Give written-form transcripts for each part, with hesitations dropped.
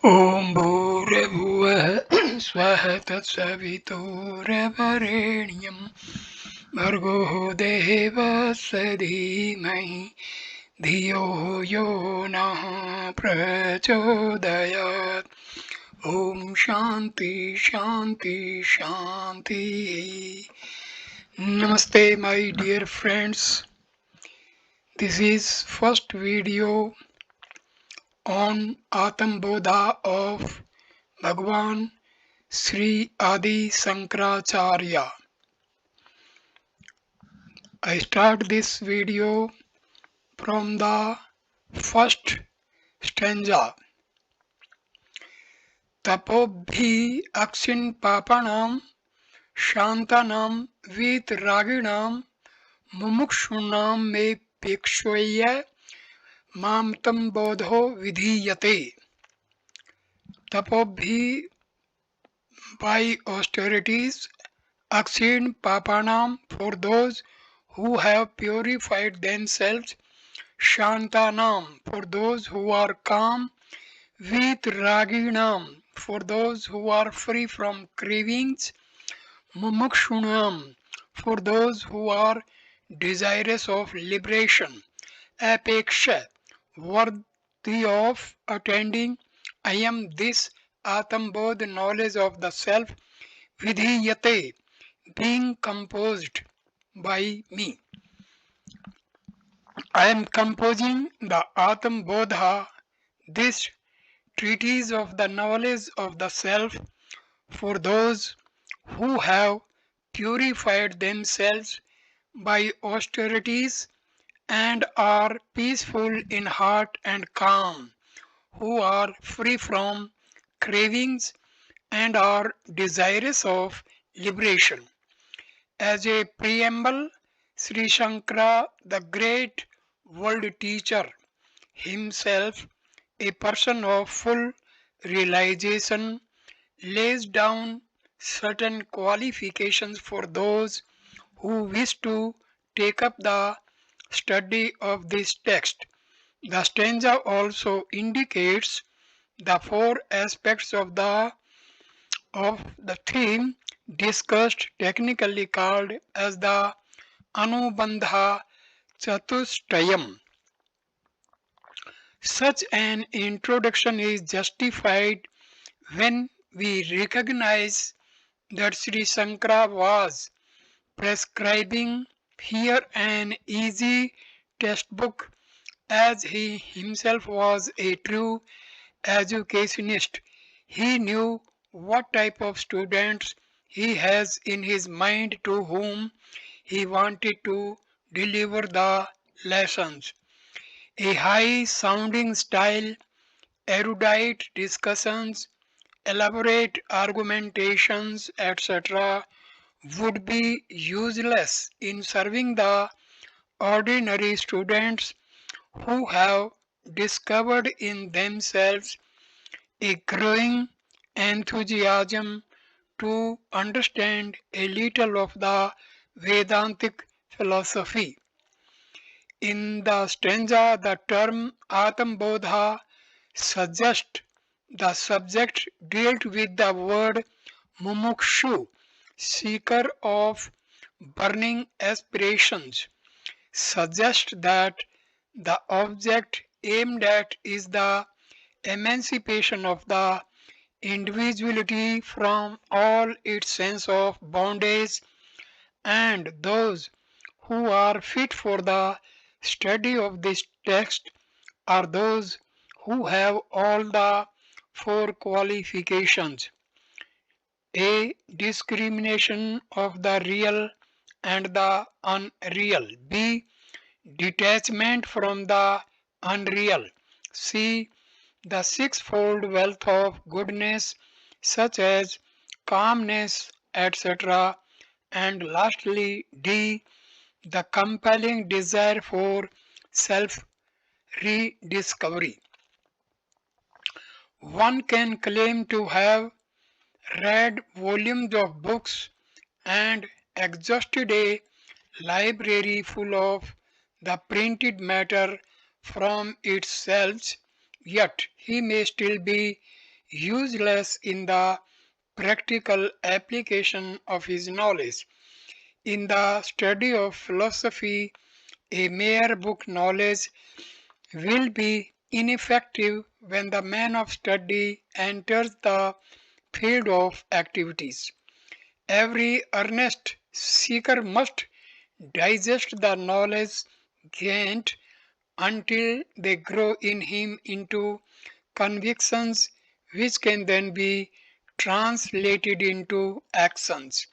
ॐ भूर्भुवः स्वः तत्सवितुर्वरेण्यं भर्गो देवस्य धीमहि धियो यो नः प्रचोदयात् ॐ शान्ति शान्ति शान्ति. Namaste my dear friends. This is first video on Atma Bodha of Bhagwan Sri Adi Shankaracharya. I start this video from the first stanza. Tapobhi akshin papanam shantanam vitraginam mumukshunam me pekshvaya mamtam bodho vidhiyate. Tapobhi by austerities, akshin papanam for those who have purified themselves, shantanam for those who are calm, vitraginam for those who are free from cravings, mumukshunam for those who are desirous of liberation, apeksha worthy of attending. I am this Atambodh knowledge of the self, vidhiyate being composed by me. I am composing the Atma Bodha, this treatise of the knowledge of the self, for those who have purified themselves by austerities and are peaceful in heart and calm, who are free from cravings and are desirous of liberation. As a preamble, Sri Shankara, the great world teacher, himself a person of full realization, lays down certain qualifications for those who wish to take up the study of this text. The stanza also indicates the four aspects of the theme discussed, technically called as the Anubandha Chatushtayam. Such an introduction is justified when we recognize that Sri Shankara was prescribing here an easy textbook, as he himself was a true educationist. He knew what type of students he has in his mind to whom he wanted to deliver the lessons. A high sounding style, erudite discussions, elaborate argumentations, etc., would be useless in serving the ordinary students who have discovered in themselves a growing enthusiasm to understand a little of the Vedantic philosophy. In the stanza, the term Atambodha suggests the subject dealt with the word mumukshu, seeker of burning aspirations, suggests that the object aimed at is the emancipation of the individuality from all its sense of bondage, and those who are fit for the study of this text are those who have all the four qualifications: a. Discrimination of the real and the unreal, b. Detachment from the unreal, c. The sixfold wealth of goodness such as calmness, etc., and lastly d. The compelling desire for self rediscovery. One can claim to have read volumes of books and exhausted a library full of the printed matter from its shelves, yet he may still be useless in the practical application of his knowledge. In the study of philosophy, a mere book knowledge will be ineffective when the man of study enters the field of activities. Every earnest seeker must digest the knowledge gained until they grow in him into convictions which can then be translated into actions.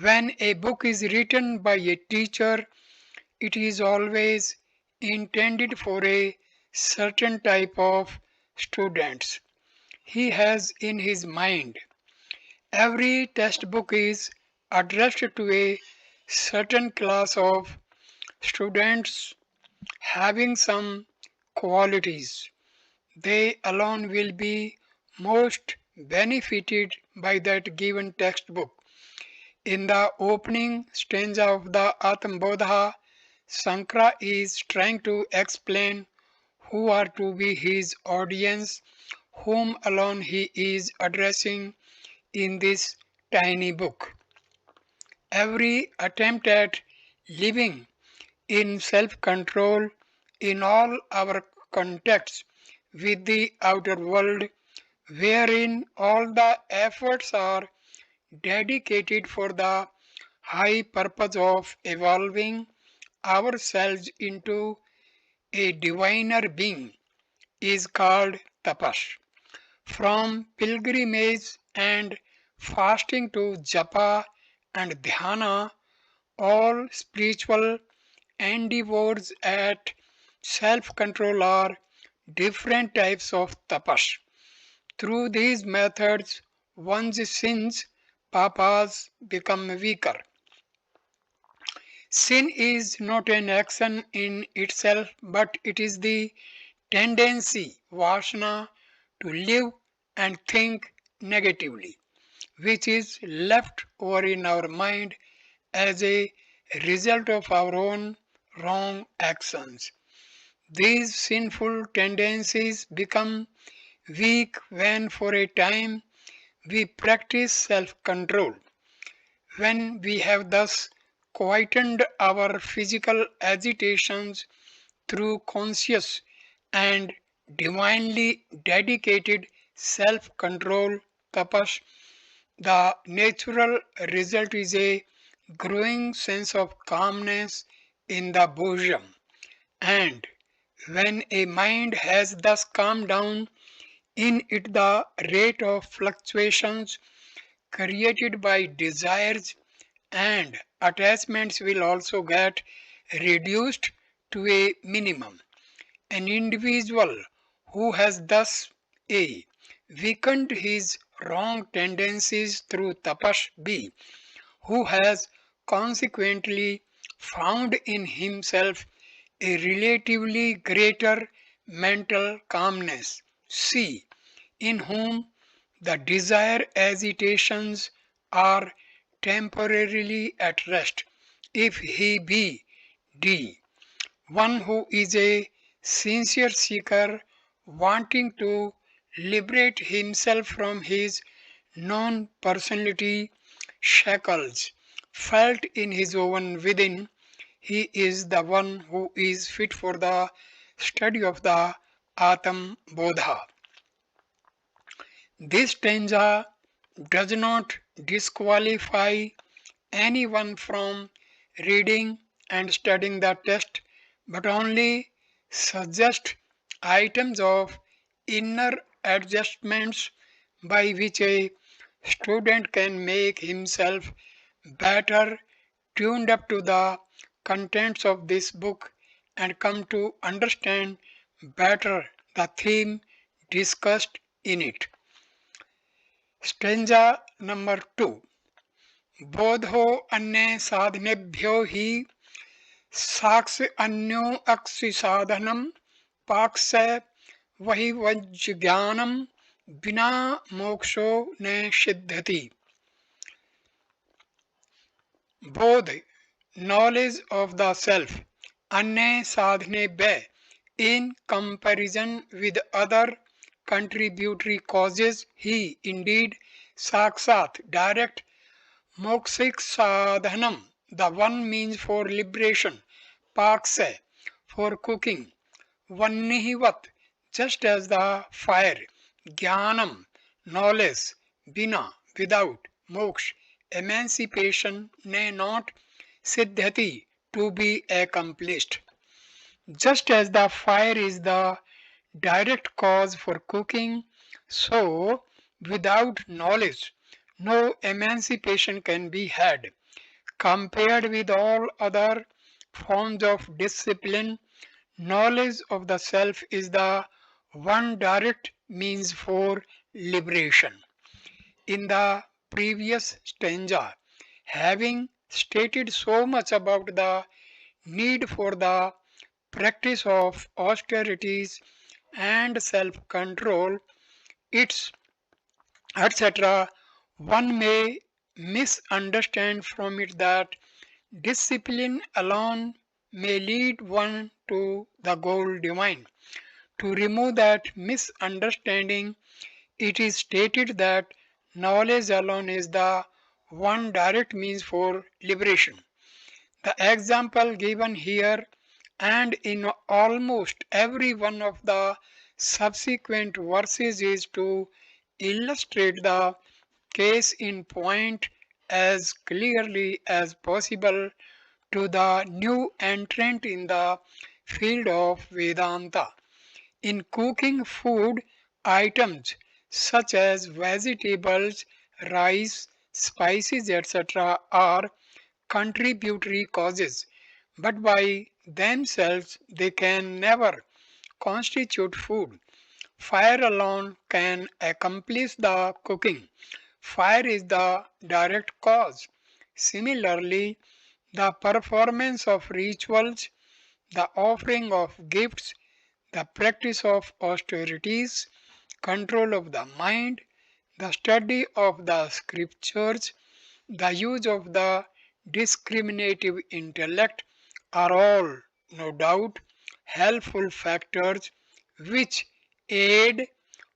When a book is written by a teacher, it is always intended for a certain type of students he has in his mind. Every textbook is addressed to a certain class of students having some qualities. They alone will be most benefited by that given textbook. In the opening stanza of the Atma Bodha, Sankara is trying to explain who are to be his audience, whom alone he is addressing in this tiny book. Every attempt at living in self control in all our contacts with the outer world, wherein all the efforts are dedicated for the high purpose of evolving ourselves into a diviner being, is called tapas. From pilgrimage and fasting to japa and dhyana, all spiritual endeavors at self control are different types of tapas. Through these methods, one's sins, papas, become weaker. Sin is not an action in itself, but it is the tendency, vasana, to live and think negatively, which is left over in our mind as a result of our own wrong actions. These sinful tendencies become weak when for a time we practice self control. When we have thus quietened our physical agitations through conscious and divinely dedicated self control, tapas, the natural result is a growing sense of calmness in the bosom. And when a mind has thus calmed down, in it the rate of fluctuations created by desires and attachments will also get reduced to a minimum. An individual who has thus a weakened his wrong tendencies through tapas b, who has consequently found in himself a relatively greater mental calmness, c, in whom the desire agitations are temporarily at rest. If he be D, one who is a sincere seeker wanting to liberate himself from his non personality shackles felt in his own within, he is the one who is fit for the study of the Atma Bodha. This stanza does not disqualify anyone from reading and studying the text, but only suggests items of inner adjustments by which a student can make himself better tuned up to the contents of this book and come to understand better the theme discussed in it. Stanza number 2. बोधो अन्य साधनेभ्यो हि साक्ष्य अन्यो अक्षि साधनम पाक्ष वही वज्ञानम बिना मोक्षो न सिद्धति. Both knowledge of the self, अन्य साधनेभ्य, in comparison with other contributory causes. He, indeed, saksat, direct, moksik sadhanam, the one means for liberation, pakse, for cooking, vannihivat, just as the fire, jnanam, knowledge, bina, without, moksha, emancipation, nay not, siddhati, to be accomplished. Just as the fire is the direct cause for cooking, so without knowledge, no emancipation can be had. Compared with all other forms of discipline, knowledge of the self is the one direct means for liberation. In the previous stanza, having stated so much about the need for the practice of austerities and self control, its etc., one may misunderstand from it that discipline alone may lead one to the goal divine. To remove that misunderstanding, it is stated that knowledge alone is the one direct means for liberation. The example given here and in almost every one of the subsequent verses is to illustrate the case in point as clearly as possible to the new entrant in the field of Vedanta. In cooking food, items such as vegetables, rice, spices, etc., are contributory causes, but by themselves they can never constitute food. Fire alone can accomplish the cooking. Fire is the direct cause. Similarly, the performance of rituals, the offering of gifts, the practice of austerities, control of the mind, the study of the scriptures, the use of the discriminative intellect are all, no doubt, helpful factors which aid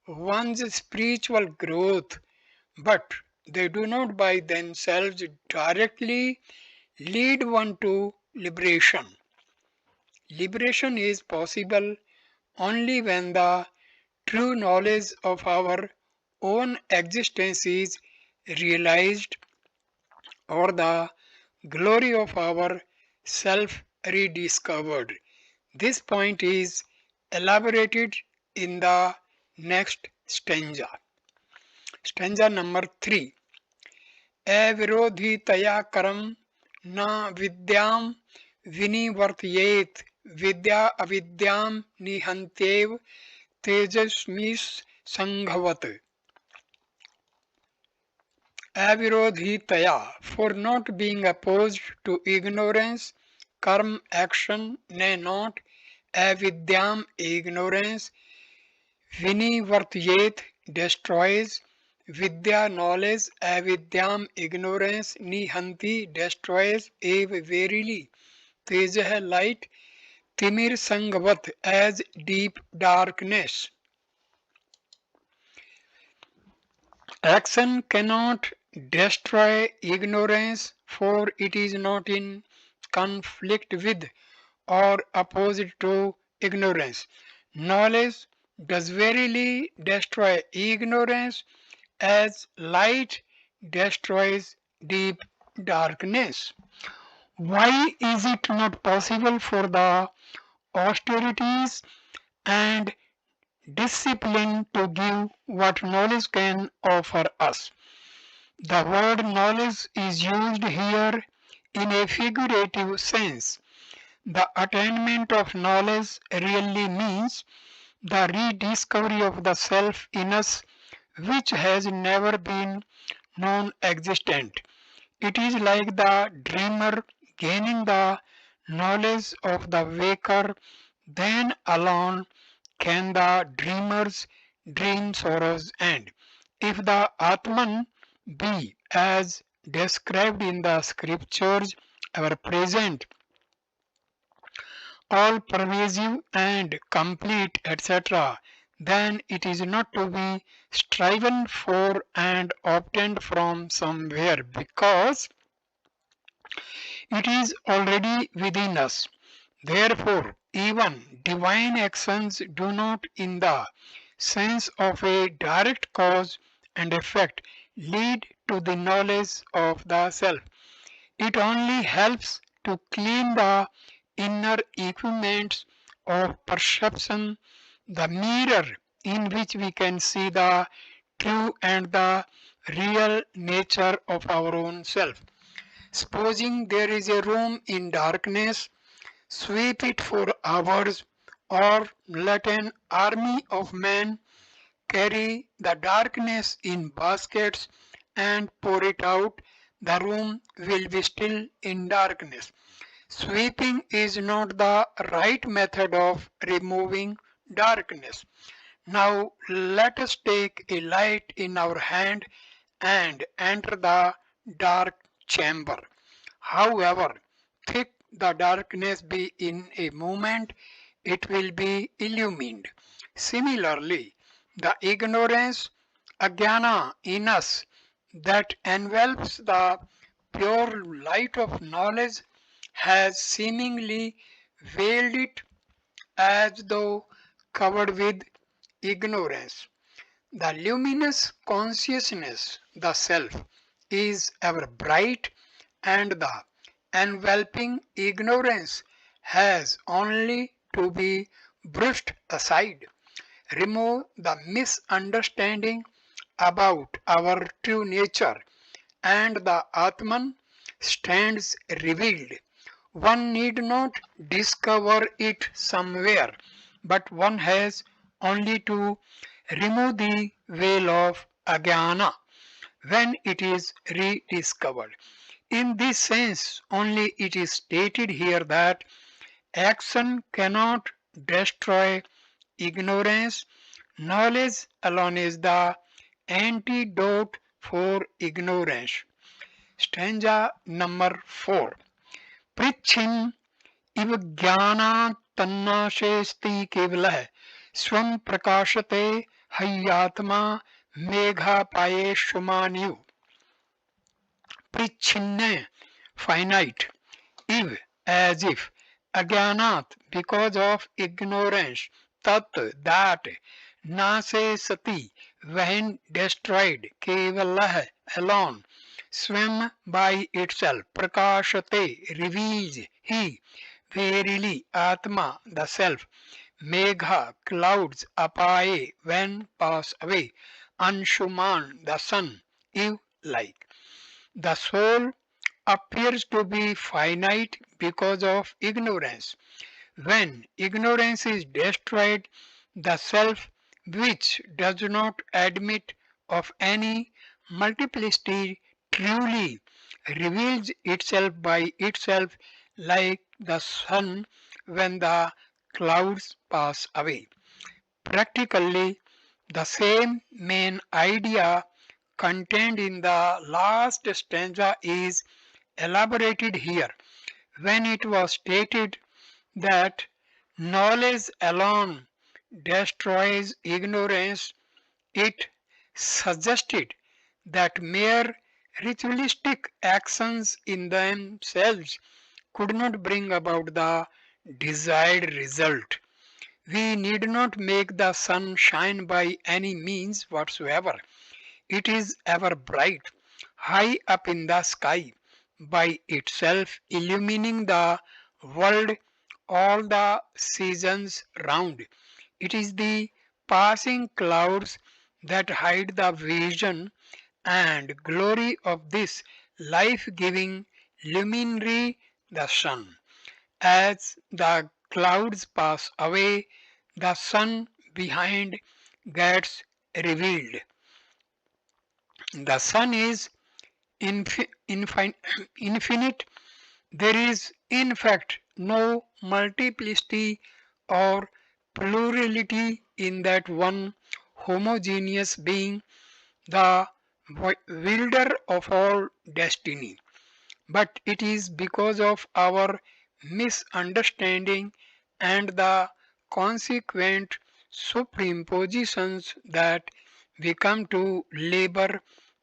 one's spiritual growth, but they do not by themselves directly lead one to liberation. Liberation is possible only when the true knowledge of our own existence is realized or the glory of our self rediscovered. This point is elaborated in the next stanza. Stanza number 3. अविरोधितया करम न विद्याम विनिवर्तयेत विद्या अविद्याम निहंत्येव तेजस्मी संघवत. Avirodhitaya, for not being opposed to ignorance, karm action, nay not, avidyam ignorance, vinivartyet destroys, vidya knowledge, avidyam ignorance, nihanti destroys, ev verily, tejah light, timir sangvat as deep darkness. Action cannot destroy ignorance, for it is not in conflict with or opposed to ignorance. Knowledge does verily destroy ignorance as light destroys deep darkness. Why is it not possible for the austerities and discipline to give what knowledge can offer us? The word knowledge is used here in a figurative sense. The attainment of knowledge really means the rediscovery of the self in us which has never been non existent. It is like the dreamer gaining the knowledge of the waker, then alone can the dreamer's dream sorrows end. If the Atman be, as described in the scriptures, ever present, all pervasive and complete, etc., then it is not to be striven for and obtained from somewhere, because it is already within us. Therefore, even divine actions do not, in the sense of a direct cause and effect, lead to the knowledge of the self. It only helps to clean the inner equipments of perception, the mirror in which we can see the true and the real nature of our own self. Supposing there is a room in darkness, sweep it for hours, or let an army of men carry the darkness in baskets and pour it out, the room will be still in darkness. Sweeping is not the right method of removing darkness. Now let us take a light in our hand and enter the dark chamber. However thick the darkness be, in a moment it will be illumined. Similarly, the ignorance, ajnana, in us that envelops the pure light of knowledge has seemingly veiled it as though covered with ignorance. The luminous consciousness, the self, is ever bright, and the enveloping ignorance has only to be brushed aside. Remove the misunderstanding about our true nature, and the Atman stands revealed. One need not discover it somewhere, but one has only to remove the veil of ajnana when it is rediscovered. In this sense only it is stated here that action cannot destroy ignorance. Knowledge alone is the antidote for ignorance. Stanza number 4. Prichin इव ज्ञानात्तन्नाशेऽस्ति केवलः स्वं प्रकाशते हय्यात्मा मेघापायेषुमानिव. Prichinne, finite, if, as if, ajnanat, because of ignorance, tat, that, nase sati, when destroyed, kevalah, alone, swam by itself, prakashate, reveals, he, verily, atma, the self, megha, clouds, apaye, when pass away, anshuman, the sun, if, like. The soul appears to be finite because of ignorance. When ignorance is destroyed, the self, which does not admit of any multiplicity, truly reveals itself by itself like the sun when the clouds pass away. Practically, the same main idea contained in the last stanza is elaborated here when it was stated that knowledge alone destroys ignorance. It suggested that mere ritualistic actions in themselves could not bring about the desired result. We need not make the sun shine by any means whatsoever. It is ever bright, high up in the sky, by itself illumining the world all the seasons round. It is the passing clouds that hide the vision and glory of this life-giving luminary, the sun. As the clouds pass away, the sun behind gets revealed. The sun is infinite. There is in fact no multiplicity or plurality in that one homogeneous being, the wielder of all destiny. But it is because of our misunderstanding and the consequent superimpositions that we come to labor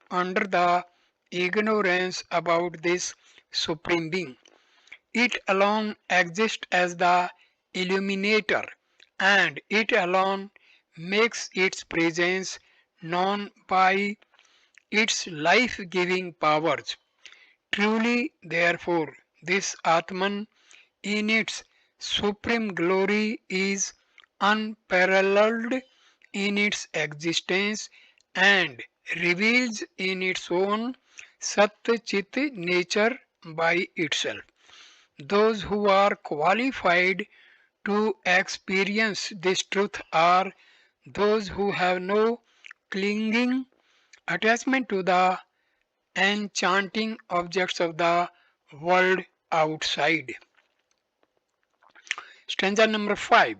under the ignorance about this Supreme Being. It alone exists as the illuminator, and it alone makes its presence known by its life giving powers. Truly, therefore, this Atman in its supreme glory is unparalleled in its existence and reveals in its own Sat Chit nature by itself. Those who are qualified to experience this truth are those who have no clinging attachment to the enchanting objects of the world outside. Stanza number 5.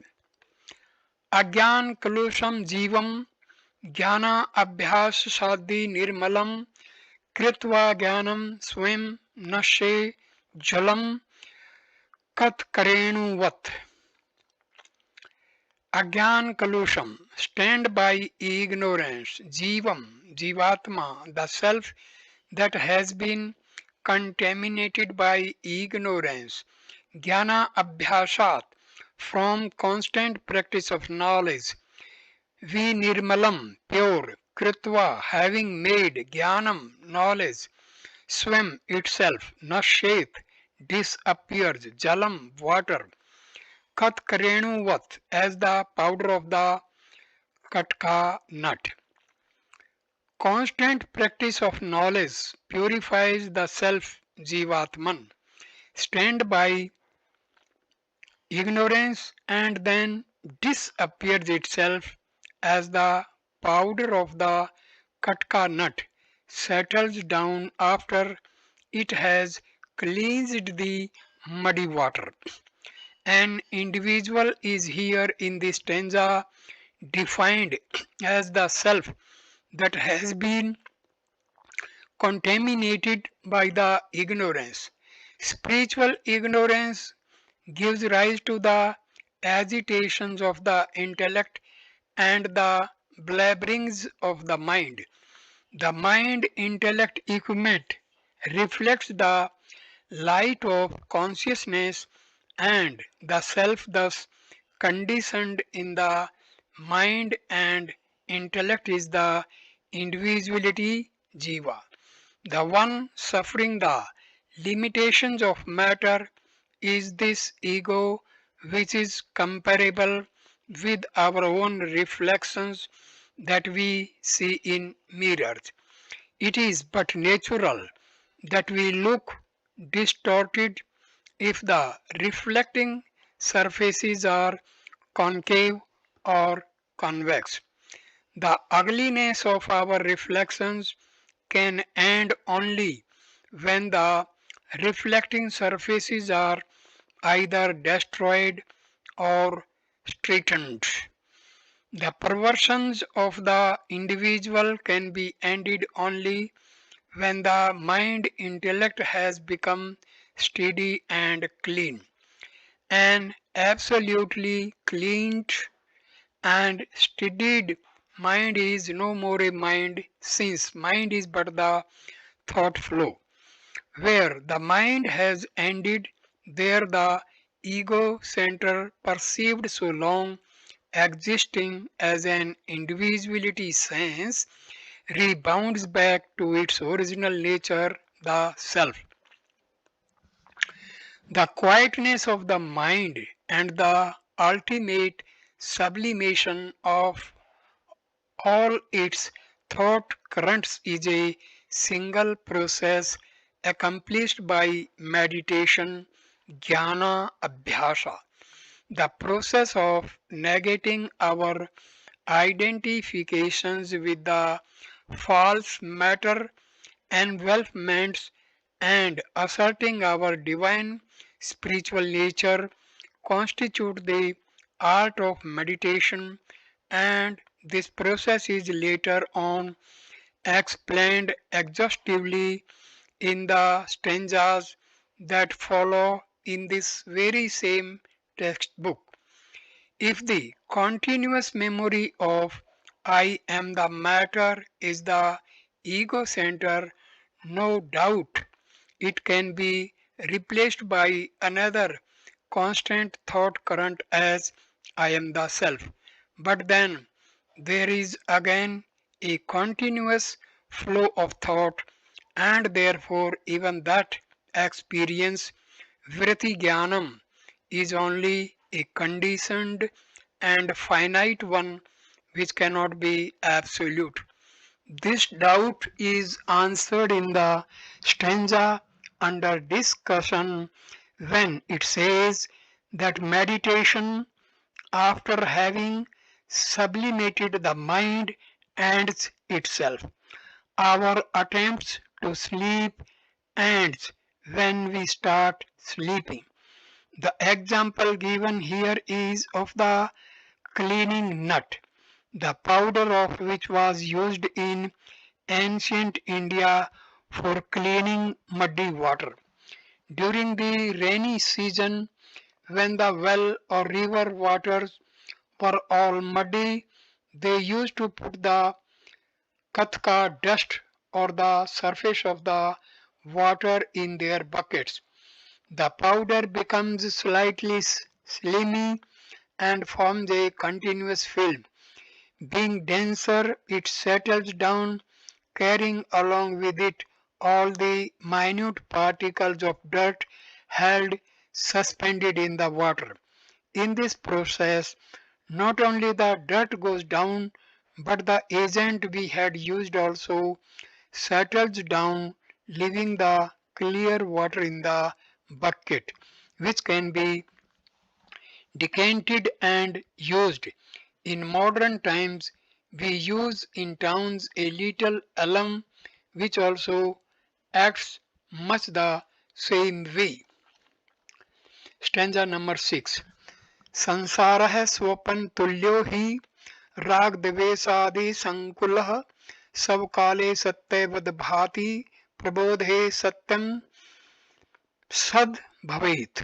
Agyan kalusham jivam jnana abhyas sadhi nirmalam kritva jnanam swam nashe jalam kat karenu vat. Agyan kalusham, stand by ignorance, jivam, jivatma, the self that has been contaminated by ignorance, jnana abhyasat, from constant practice of knowledge, vinirmalam, pure, kritva, having made, jnanam, knowledge, swam itself, nashet, disappears, jalam, water, kat karenuvat, as the powder of the katka nut. Constant practice of knowledge purifies the self jivatman. Stand by ignorance and then disappears itself as the powder of the katka nut settles down after it has cleansed the muddy water. An individual is here in this stanza defined as the self that has been contaminated by the ignorance. Spiritual ignorance gives rise to the agitations of the intellect and the blabberings of the mind. The mind intellect equipment reflects the light of consciousness, and the self thus conditioned in the mind and intellect is the individuality jiva. The one suffering the limitations of matter is this ego, which is comparable with our own reflections that we see in mirrors. It is but natural that we look distorted if the reflecting surfaces are concave or convex. The ugliness of our reflections can end only when the reflecting surfaces are either destroyed or straightened. The perversions of the individual can be ended only when the mind intellect has become steady and clean. An absolutely cleaned and steadied mind is no more a mind, since mind is but the thought flow. Where the mind has ended, there the ego center perceived so long existing as an individuality sense rebounds back to its original nature, the self. The quietness of the mind and the ultimate sublimation of all its thought currents is a single process accomplished by meditation, jnana abhyasa. The process of negating our identifications with the false matter envelopments and asserting our divine spiritual nature constitute the art of meditation, and this process is later on explained exhaustively in the stanzas that follow in this very same textbook. If the continuous memory of I am the matter is the ego center, no doubt it can be replaced by another constant thought current as I am the self. But then there is again a continuous flow of thought, and therefore even that experience, vritti jnanam, is only a conditioned and finite one which cannot be absolute. This doubt is answered in the stanza under discussion when it says that meditation, after having sublimated the mind, ends itself. Our attempts to sleep ends when we start sleeping. The example given here is of the cleaning nut, the powder of which was used in ancient India for cleaning muddy water. During the rainy season, when the well or river waters were all muddy, they used to put the katka dust or the surface of the water in their buckets. The powder becomes slightly slimy and forms a continuous film. Being denser, it settles down, carrying along with it all the minute particles of dirt held suspended in the water. In this process, not only the dirt goes down, but the agent we had used also settles down, leaving the clear water in the bucket, which can be decanted and used. In modern times, we use in towns a little alum which also acts much the same way. Stanza number 6. संसारः स्वपन तुल्यो ही राग द्वेषादि संकुलः सब काले सत्यवद भाति प्रबोधे सत्यम सद भवेत्.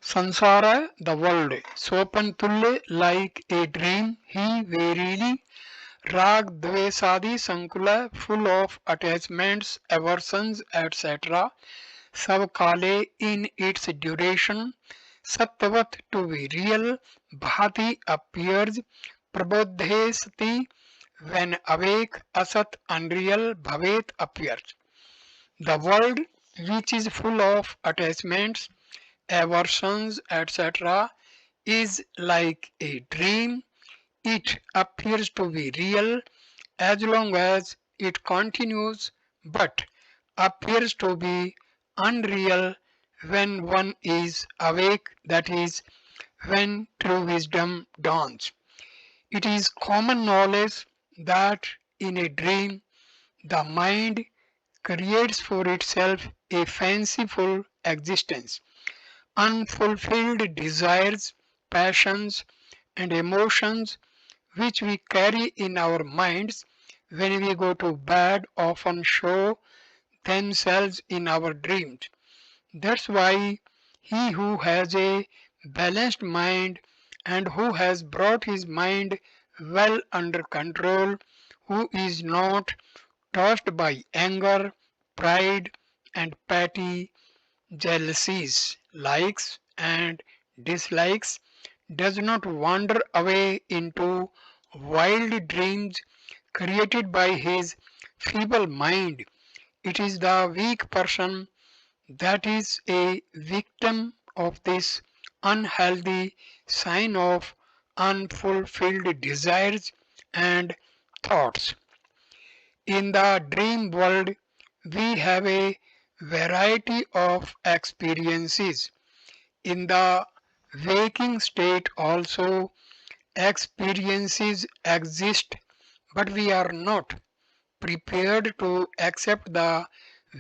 Sansara, the world, Sopan Tulle, like a dream, he verily, Rag Dvesadi Sankula, full of attachments, aversions, etc. Sab Kale in its duration, Satyavat to be real, Bhati appears, Prabodhe Sati, when awake, Asat unreal, Bhavet appears. The world, which is full of attachments, aversions, etc., is like a dream. It appears to be real as long as it continues, but appears to be unreal when one is awake, that is, when true wisdom dawns. It is common knowledge that in a dream the mind creates for itself a fanciful existence. Unfulfilled desires, passions, and emotions which we carry in our minds when we go to bed often show themselves in our dreams. That's why he who has a balanced mind and who has brought his mind well under control, who is not tossed by anger, pride, and petty jealousies, likes and dislikes, does not wander away into wild dreams created by his feeble mind. It is the weak person that is a victim of this unhealthy sign of unfulfilled desires and thoughts. In the dream world, we have a variety of experiences. In the waking state also, experiences exist, but we are not prepared to accept the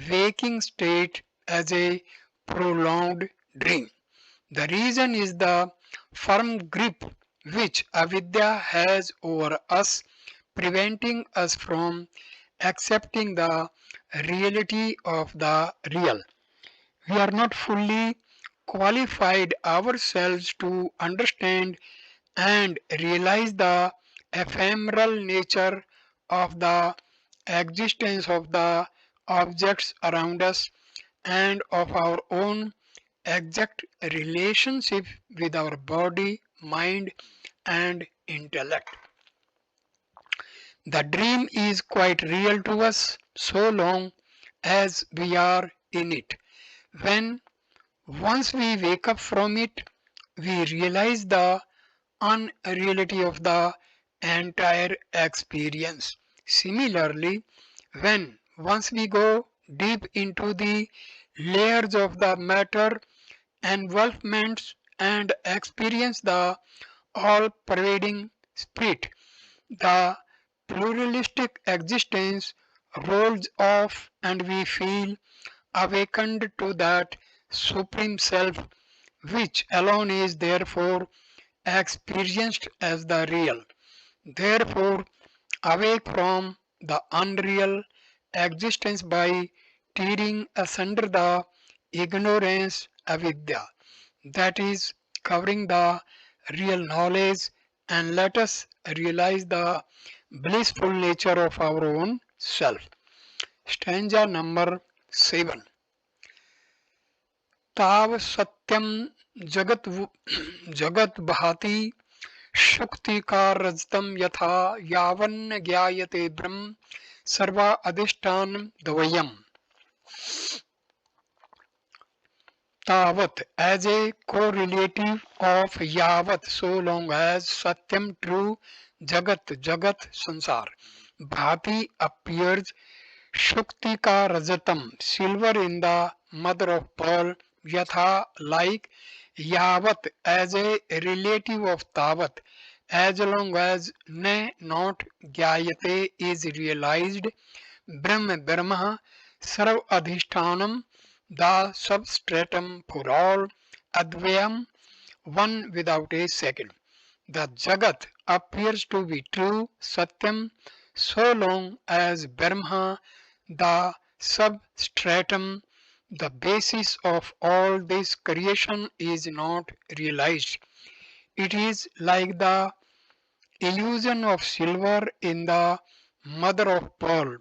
waking state as a prolonged dream. The reason is the firm grip which avidya has over us, preventing us from accepting the reality of the real. We are not fully qualified ourselves to understand and realize the ephemeral nature of the existence of the objects around us and of our own exact relationship with our body, mind, and intellect. The dream is quite real to us so long as we are in it. When once we wake up from it, we realize the unreality of the entire experience. Similarly, when once we go deep into the layers of the matter envelopments and experience the all pervading spirit, the pluralistic existence rolls off and we feel awakened to that supreme self which alone is therefore experienced as the real. Therefore, awake from the unreal existence by tearing asunder the ignorance avidya that is covering the real knowledge, and let us realize the blissful nature of our own self. Stanza number 7. ताव सत्यम जगत जगत भाति शक्ति का रजतम यथा यावन्न ज्ञायते ब्रह्म सर्वा अधिष्ठान द्वयम. Tavat as a correlative of Yavat so long as Satyam true, Jagat Jagat Sansar. Bhati appears Shukti ka Rajatam silver in the mother of pearl, Yatha like Yavat as a relative of Tavat as long as Ne not Gyayate is realized, Brahma Sarv Adhishtanam the substratum for all, Advayam, one without a second. The Jagat appears to be true, Satyam, so long as Brahma, the substratum, the basis of all this creation is not realized. It is like the illusion of silver in the mother of pearl.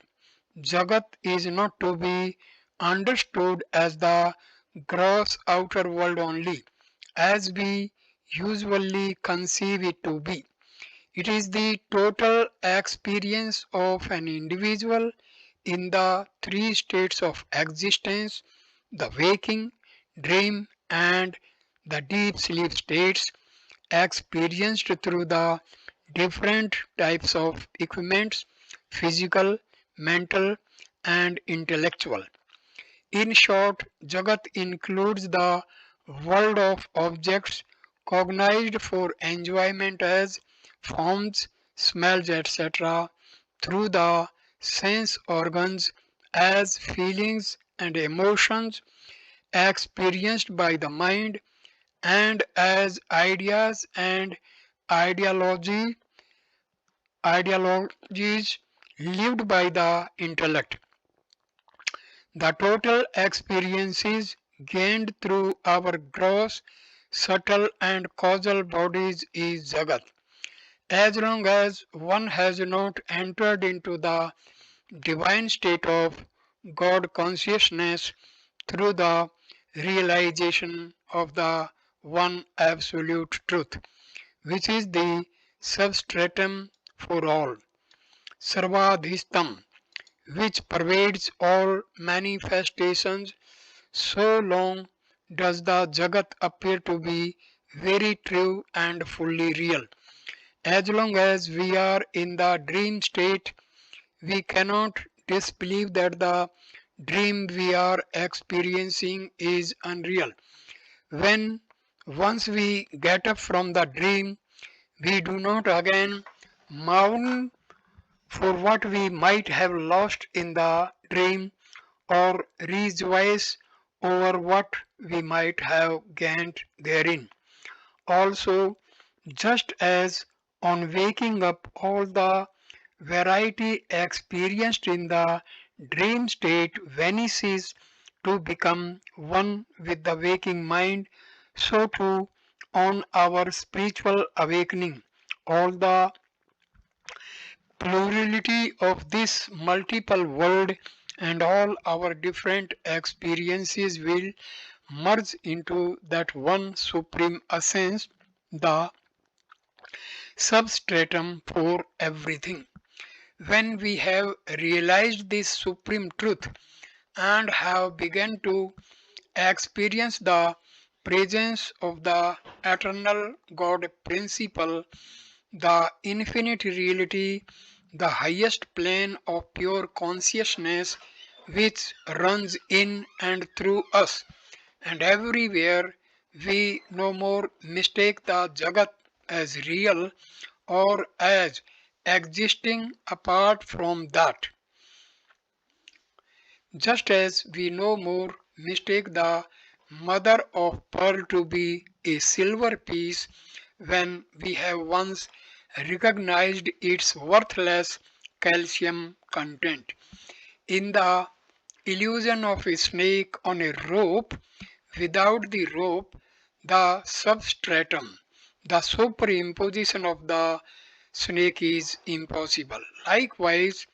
Jagat is not to be understood as the gross outer world only, as we usually conceive it to be. It is the total experience of an individual in the three states of existence, the waking, dream, and the deep sleep states, experienced through the different types of equipments, physical, mental, and intellectual. In short, Jagat includes the world of objects cognized for enjoyment as forms, smells, etc., through the sense organs as feelings and emotions experienced by the mind and as ideas and ideology, ideologies lived by the intellect. The total experiences gained through our gross, subtle and causal bodies is Jagat. As long as one has not entered into the divine state of God consciousness through the realization of the one absolute truth, which is the substratum for all, Sarvadhistam, which pervades all manifestations, so long does the Jagat appear to be very true and fully real. As long as we are in the dream state, we cannot disbelieve that the dream we are experiencing is unreal. When once we get up from the dream, we do not again mourn for what we might have lost in the dream or rejoice over what we might have gained therein. Also, just as on waking up all the variety experienced in the dream state vanishes to become one with the waking mind, so too on our spiritual awakening, all the plurality of this multiple world and all our different experiences will merge into that one supreme essence, the substratum for everything. When we have realized this supreme truth and have begun to experience the presence of the eternal God principle, the infinite reality, the highest plane of pure consciousness which runs in and through us and everywhere, we no more mistake the Jagat as real or as existing apart from that. Just as we no more mistake the mother of pearl to be a silver piece when we have once recognized its worthless calcium content. In the illusion of a snake on a rope, without the rope, the substratum, the superimposition of the snake is impossible. Likewise,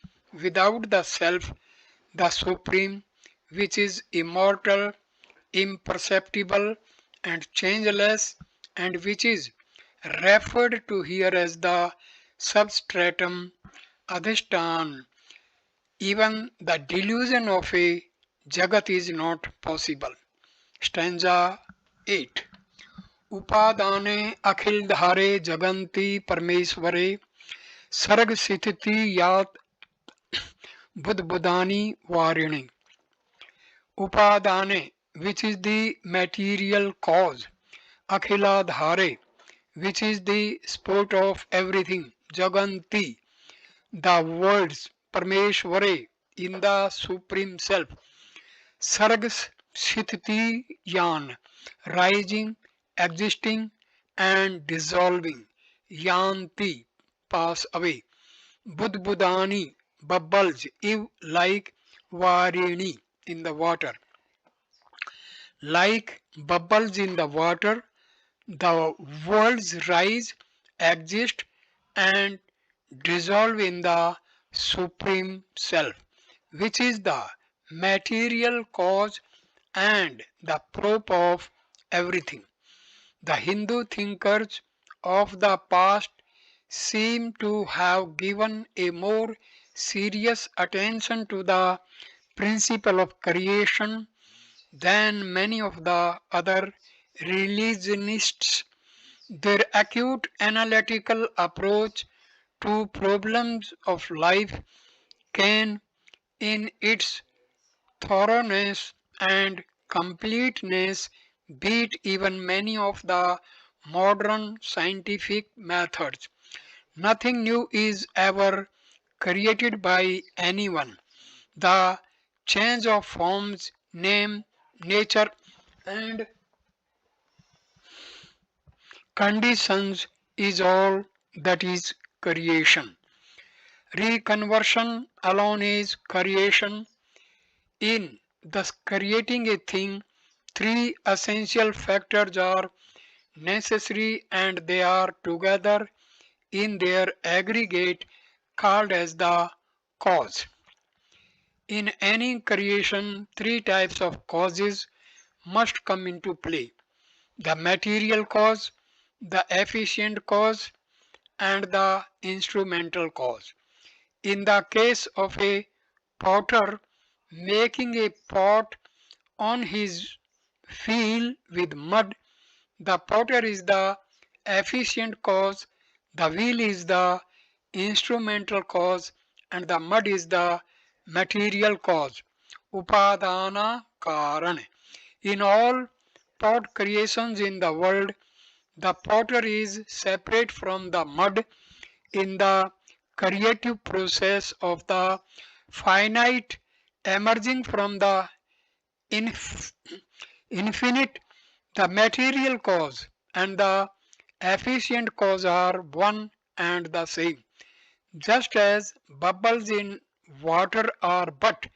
without the self, the supreme, which is immortal, imperceptible, and changeless, and which is referred to here as the substratum adhishtan, even the delusion of a Jagat is not possible. Stanza 8. उपादाने अखिल धारे जगन्ति परमेश्वरे सर्ग स्थिति यात बुद्बुदानी वारिणी. Upadane, which is the material cause. Akhiladhare, which is the sport of everything. Jaganti, the words. Parmeshware, in the Supreme Self. Sargas Sthiti Yan, rising, existing, and dissolving. Yanti, pass away. Budbudani, bubbles, if like Varini, in the water. Like bubbles in the water, the worlds rise, exist, and dissolve in the Supreme Self, which is the material cause and the prop of everything. The Hindu thinkers of the past seem to have given a more serious attention to the principle of creation than many of the other religionists. Their acute analytical approach to problems of life can, in its thoroughness and completeness, beat even many of the modern scientific methods. Nothing new is ever created by anyone. The change of forms, name, nature, and conditions is all that is creation. Reconversion alone is creation. In thus creating a thing, three essential factors are necessary and they are together in their aggregate called as the cause. In any creation, three types of causes must come into play: the material cause, the efficient cause, and the instrumental cause. In the case of a potter making a pot on his wheel with mud, the potter is the efficient cause, the wheel is the instrumental cause, and the mud is the material cause. Upadana Karana. In all pot creations in the world, the potter is separate from the mud in the creative process of the finite emerging from the inf- infinite. The material cause and the efficient cause are one and the same. Just as bubbles in water are but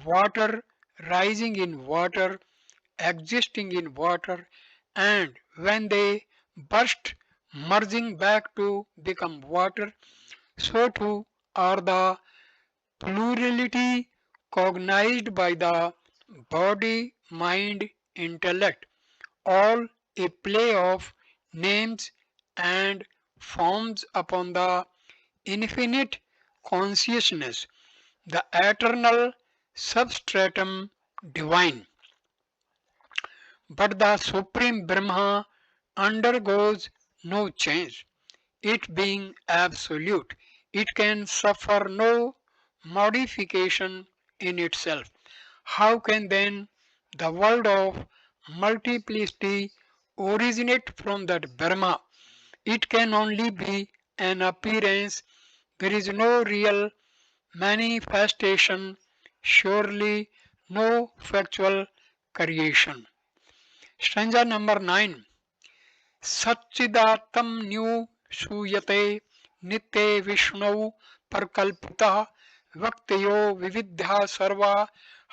water rising in water, existing in water, and when they burst, merging back to become water, so too are the plurality cognized by the body, mind, intellect, all a play of names and forms upon the infinite consciousness, the eternal substratum divine. But the Supreme Brahma undergoes no change. It being absolute, it can suffer no modification in itself. How can then the world of multiplicity originate from that Brahma? It can only be an appearance. There is no real manifestation, surely no factual creation. Stanza number 9. सच्चिदात्म new श्रूयते नित्ये विष्णु परकल्पितः वक्तयो विविध्या सर्वा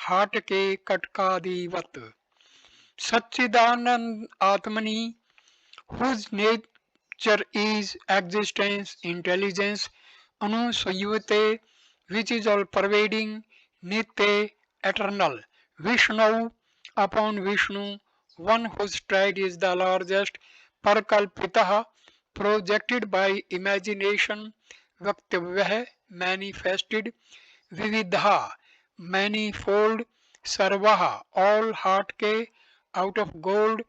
हाटके कटकादिवत सच्चिदानंद आत्मनि whose nature is existence, intelligence, anusayute, which is all pervading, nitya, eternal, Vishnu, upon Vishnu, one whose stride is the largest, parkalpitaha, projected by imagination, vaktavya, manifested, vividha, manifold, sarvaha, all heart ke, out of gold,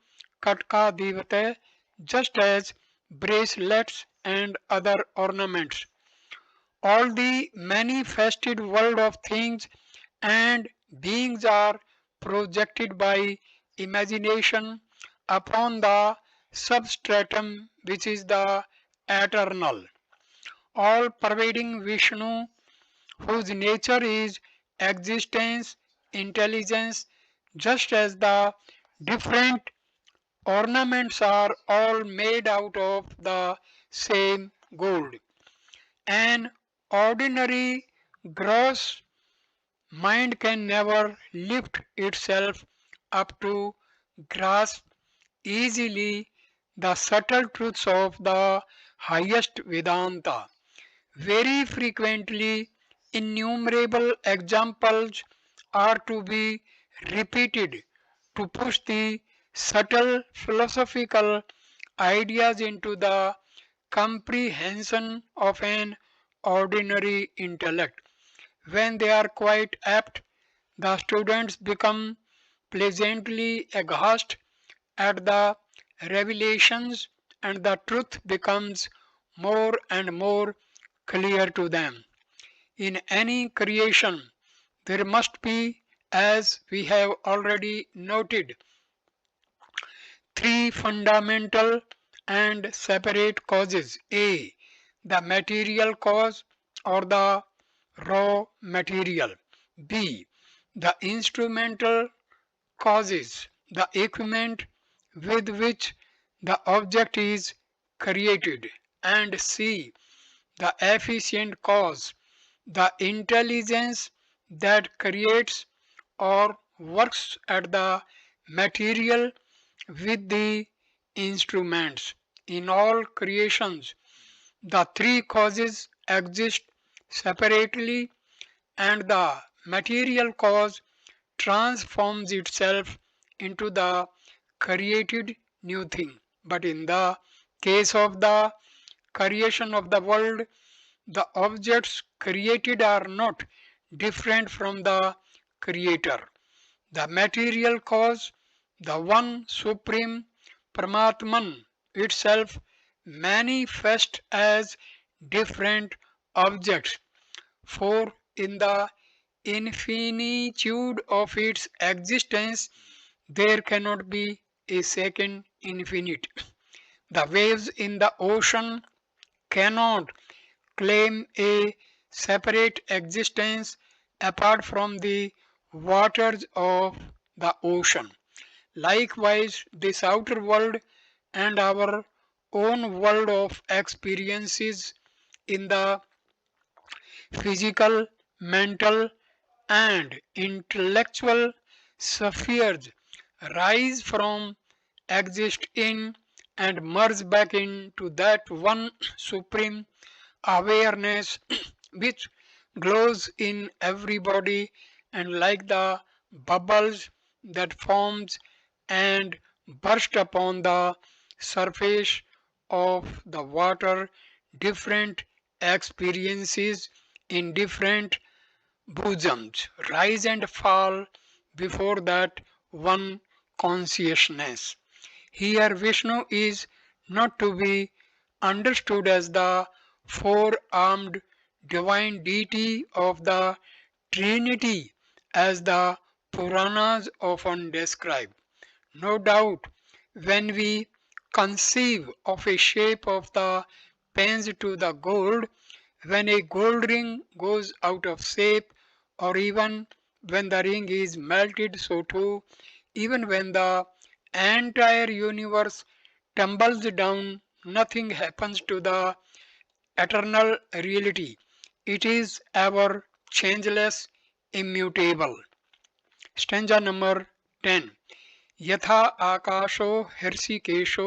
katka divate, just as bracelets and other ornaments. All the manifested world of things and beings are projected by imagination upon the substratum which is the eternal. All pervading Vishnu, whose nature is existence, intelligence, just as the different ornaments are all made out of the same gold. An ordinary gross mind can never lift itself up to grasp easily the subtle truths of the highest Vedanta. Very frequently, innumerable examples are to be repeated to push the subtle philosophical ideas into the comprehension of an ordinary intellect. When they are quite apt, the students become pleasantly aghast at the revelations and the truth becomes more and more clear to them. In any creation, there must be, as we have already noted, three fundamental and separate causes. A. The material cause or the raw material. B. The instrumental causes, the equipment with which the object is created. And C. The efficient cause, the intelligence that creates or works at the material with the instruments. In all creations, the three causes exist separately and the material cause transforms itself into the created new thing. But in the case of the creation of the world, the objects created are not different from the creator. The material cause, the one supreme Paramatman itself manifest as different objects, for in the infinitude of its existence there cannot be a second infinite. The waves in the ocean cannot claim a separate existence apart from the waters of the ocean. Likewise, this outer world and our own world of experiences in the physical, mental, and intellectual spheres rise from, exist in, and merge back into that one supreme awareness which glows in everybody, and like the bubbles that forms and burst upon the surface of the water, different experiences in different bosoms rise and fall before that one consciousness. Here, Vishnu is not to be understood as the four armed divine deity of the Trinity as the Puranas often describe. No doubt, when we conceive of a shape of the pens to the gold, when a gold ring goes out of shape, or even when the ring is melted, so too, even when the entire universe tumbles down, nothing happens to the eternal reality. It is ever changeless, immutable. Stanza number 10. यथा आकाशो हर्षिकेशो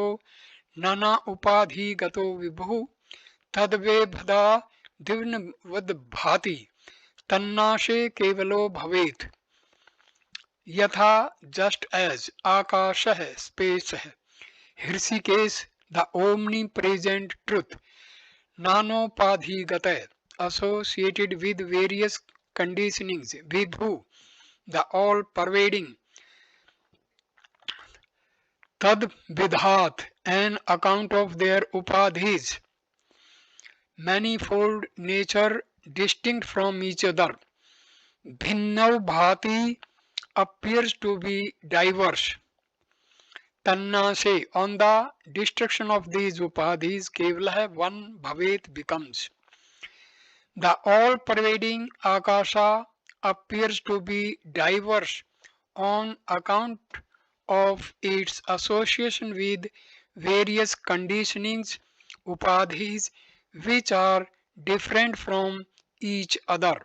नाना उपाधिगतो विभुः तद्वेभदा दिव्नवद् भाति तन्नाशे केवलो भवेत्. यथा, just as, आकाशः space है, Hrishikesh the omnipresent truth, nanopadhigata associated with various conditionings, vibhu the all pervading, tad vidhat an account of their upadhis, manifold nature distinct from each other, bhinnav bhati appears to be diverse, tanna se on the destruction of these upadhis kevala hai one bhavet becomes. The all pervading akasha appears to be diverse on account of its association with various conditionings, upadhis, which are different from each other.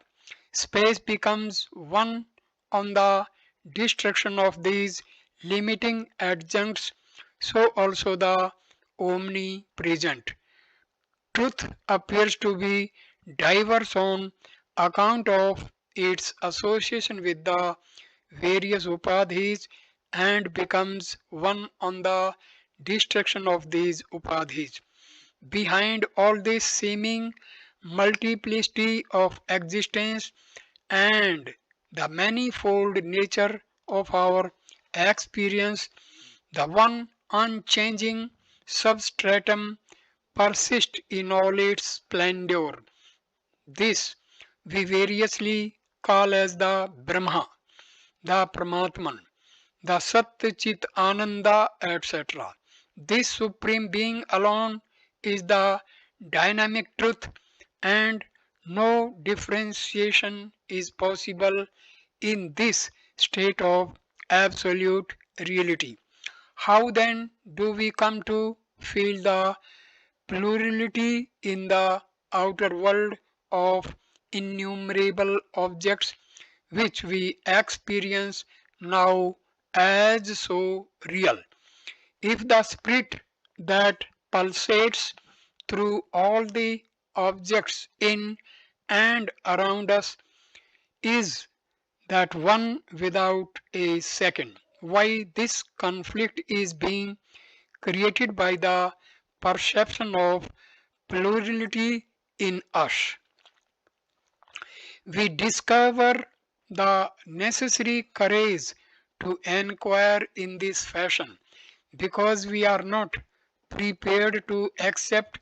Space becomes one on the destruction of these limiting adjuncts, so also the omnipresent. Truth appears to be diverse on account of its association with the various upadhis and becomes one on the destruction of these upadhis. Behind all this seeming multiplicity of existence and the manifold nature of our experience, the one unchanging substratum persists in all its splendor. This we variously call as the Brahma, the Paramatman, the Sat Chit Ananda, etc. This Supreme Being alone is the dynamic truth, and no differentiation is possible in this state of absolute reality. How then do we come to feel the plurality in the outer world of innumerable objects which we experience now as so real? If the spirit that pulsates through all the objects in and around us is that one without a second, why this conflict is being created by the perception of plurality in us? We discover the necessary courage to inquire in this fashion because we are not prepared to accept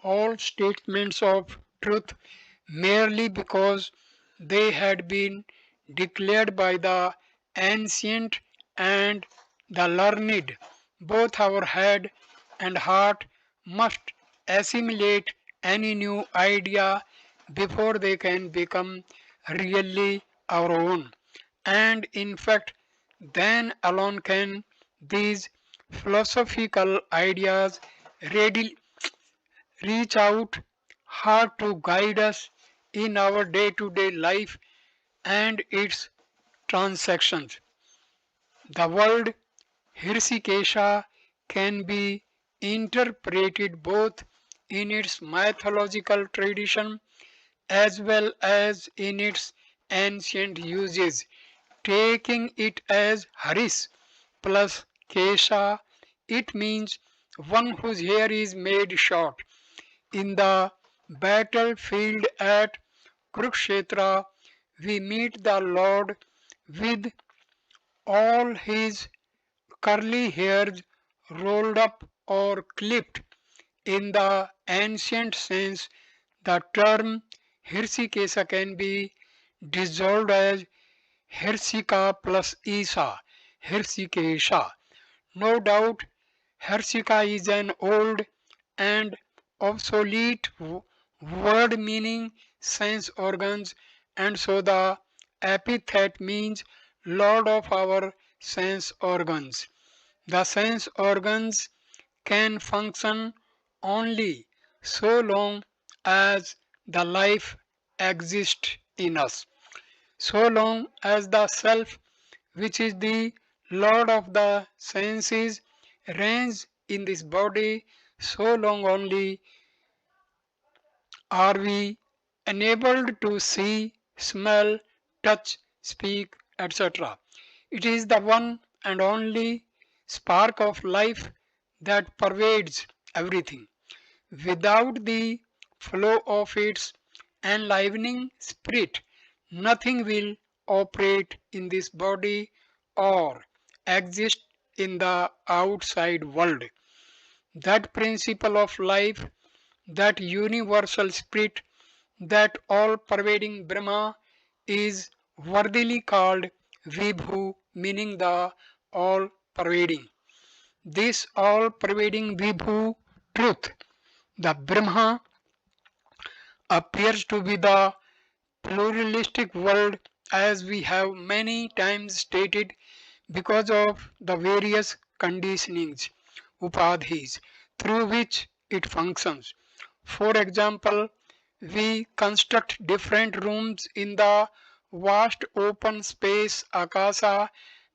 all statements of truth merely because they had been declared by the ancient and the learned. Both our head and heart must assimilate any new idea before they can become really our own. And in fact, then alone can these philosophical ideas readily reach out hard to guide us in our day to day life and its transactions. The word Hrishikesha can be interpreted both in its mythological tradition as well as in its ancient uses. Taking it as Haris plus Kesha, it means one whose hair is made short. In the battlefield at Kurukshetra, we meet the Lord with all his curly hairs rolled up or clipped. In the ancient sense, the term Hirsikesa can be dissolved as Hirsika plus Isa, Hirsikesha. No doubt, Hirsika is an old and obsolete word meaning sense organs, and so the epithet means Lord of our sense organs. The sense organs can function only so long as the life exists in us. So long as the self, which is the Lord of the senses, reigns in this body, so long only are we enabled to see, smell, touch, speak, etc. It is the one and only spark of life that pervades everything. Without the flow of its enlivening spirit, nothing will operate in this body or exist in the outside world. That principle of life, that universal spirit, that all pervading Brahma is worthily called Vibhu, meaning the all pervading. This all pervading Vibhu truth, the Brahma, appears to be the pluralistic world as we have many times stated because of the various conditionings, upadhis, through which it functions. For example, we construct different rooms in the vast open space akasa,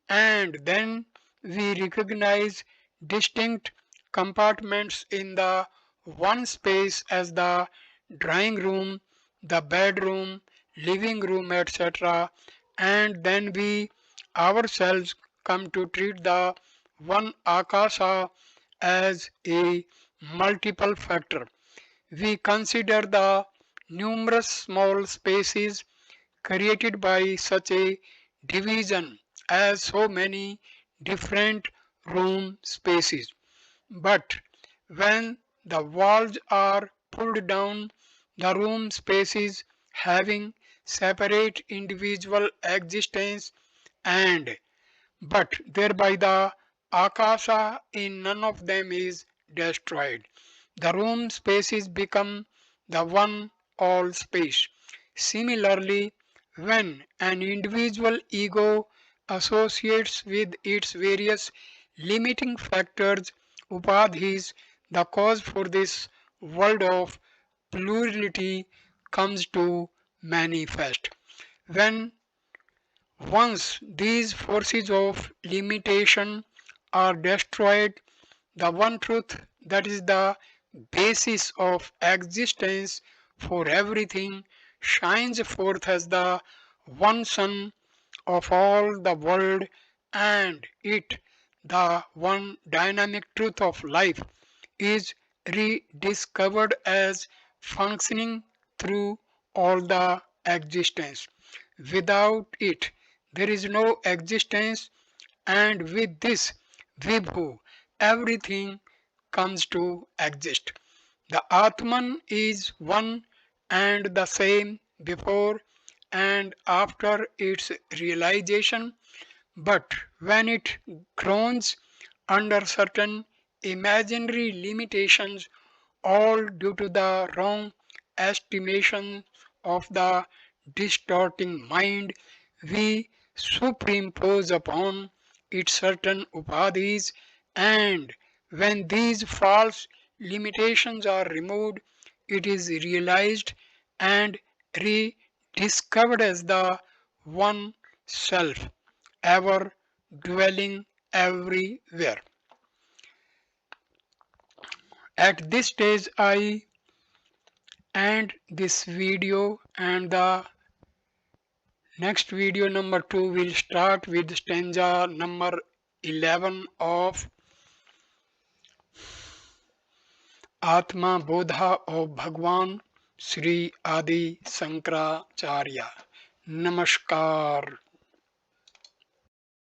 and then we recognize distinct compartments in the one space as the drawing room, the bedroom, living room, etc. And then we ourselves come to treat the one akasa as a multiple factor. We consider the numerous small spaces created by such a division as so many different room spaces. But when the walls are pulled down, the room spaces having separate individual existence and but thereby the akasha in none of them is destroyed. The room spaces become the one all space. Similarly, when an individual ego associates with its various limiting factors, upadhis, the cause for this world of plurality comes to manifest. When once these forces of limitation are destroyed, the one truth that is the basis of existence for everything shines forth as the one sun of all the world, and it, the one dynamic truth of life, is rediscovered as functioning through all the existence. Without it, there is no existence, and with this Vibhu, everything comes to exist. The Atman is one and the same before and after its realization, but when it groans under certain imaginary limitations, all due to the wrong estimation of the distorting mind, we superimpose upon it certain upadhis, and when these false limitations are removed, it is realized and rediscovered as the one self, ever dwelling everywhere. At this stage, I end this video, and the next video number 2 will start with stanza number 11 of Atma Bodha of Bhagwan Sri Adi Shankaracharya. Namaskar.